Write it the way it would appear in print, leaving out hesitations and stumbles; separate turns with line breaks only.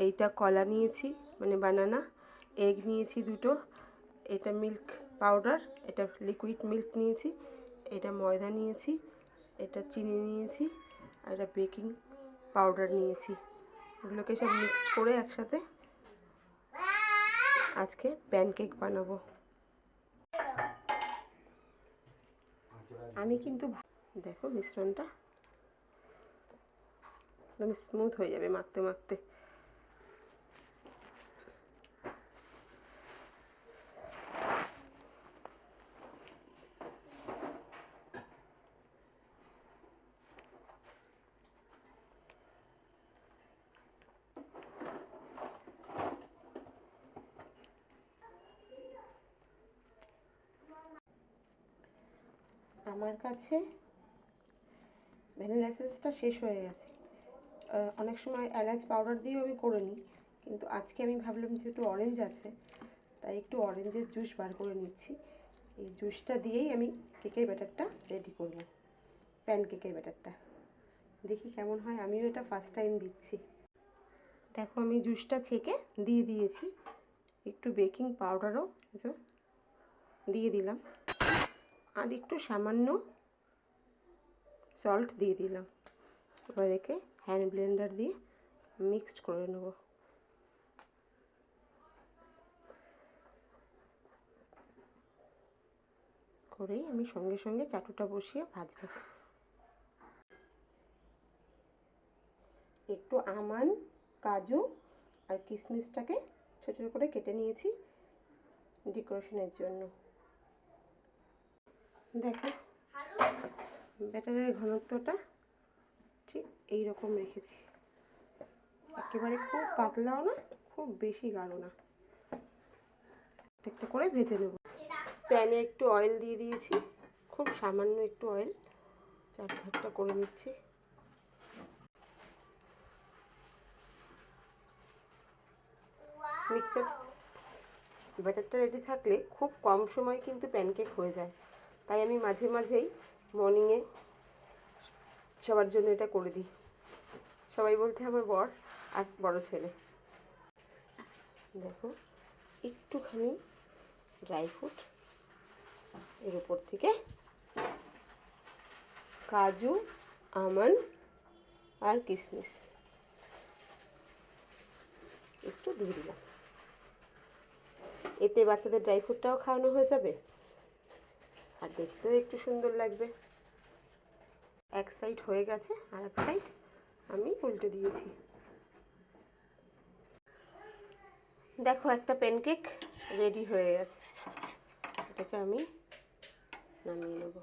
এইটা কলা নিয়েছি মানে বানানা, এগ নিয়েছি দুটো, এটা মিল্ক পাউডার, এটা লিকুইড মিল্ক নিয়েছি, এটা ময়দা নিয়েছি, এটা চিনি নিয়েছি, আর এটা বেকিং পাউডার নিয়েছি। এগুলোকে সব মিক্সড করে একসাথে আজকে প্যানকেক বানাবো। আমি কিন্তু দেখো মিশ্রণটা একদম স্মুথ হয়ে যাবে মাখতে মাখতে। আমার কাছে ভ্যানিলা এসেন্সটা শেষ হয়ে গেছে। অনেক সময় এলাচ পাউডার দিয়েও আমি করে নিই, কিন্তু আজকে আমি ভাবলাম যেহেতু অরেঞ্জ আছে তাই একটু অরেঞ্জের জুস বার করে নিচ্ছি। এই জুসটা দিয়েই আমি কেকের ব্যাটারটা রেডি করব, প্যান কেকের ব্যাটারটা। দেখি কেমন হয়, আমিও এটা ফার্স্ট টাইম দিচ্ছি। দেখো আমি জুসটা ছেঁকে দিয়ে দিয়েছি, একটু বেকিং পাউডারও দিয়ে দিলাম, আর একটু সামান্য সল্ট দিয়ে দিলাম। এবার একে হ্যান্ড ব্লেন্ডার দিয়ে মিক্সড করে নেব। করেই আমি সঙ্গে সঙ্গে চাটুটা বসিয়ে ভাজবো। একটু আমন্ড, কাজু আর কিশমিশটাকে ছোটো ছোটো করে কেটে নিয়েছি ডেকোরেশনের জন্য। দেখো ব্যাটারের ঘনত্বটা ঠিক এই রকম রেখেছি, একেবারে খুব পাতলাও না খুব বেশি গাঢ় না। একটা করে ভেজে নেব। প্যানে একটু অয়েল দিয়ে দিয়েছি, খুব সামান্য একটু অয়েল, চারটা করে নিচ্ছি। মিক্সচার ব্যাটারটা রেডি থাকলে খুব কম সময় কিন্তু প্যানকেক হয়ে যায়, তাই আমি মাঝে মাঝেই মর্নিংয়ে সবার জন্য এটা করে দিই। সবাই বলতে আমার বর আর বড় ছেলে। দেখো একটুখানি ড্রাই ফ্রুট এর উপর থেকে, কাজু, আমন্ড আর কিশমিশ একটু দিয়ে দিলাম। এতে বাচ্চাদের ড্রাই ফ্রুটটাও খাওয়ানো হয়ে যাবে আর দেখতেও একটু সুন্দর লাগবে। এক সাইড হয়ে গেছে, আর এক সাইড আমি উল্টে দিয়েছি। দেখো একটা প্যানকেক রেডি হয়ে গেছে, এটাকে আমি নামিয়ে নেব।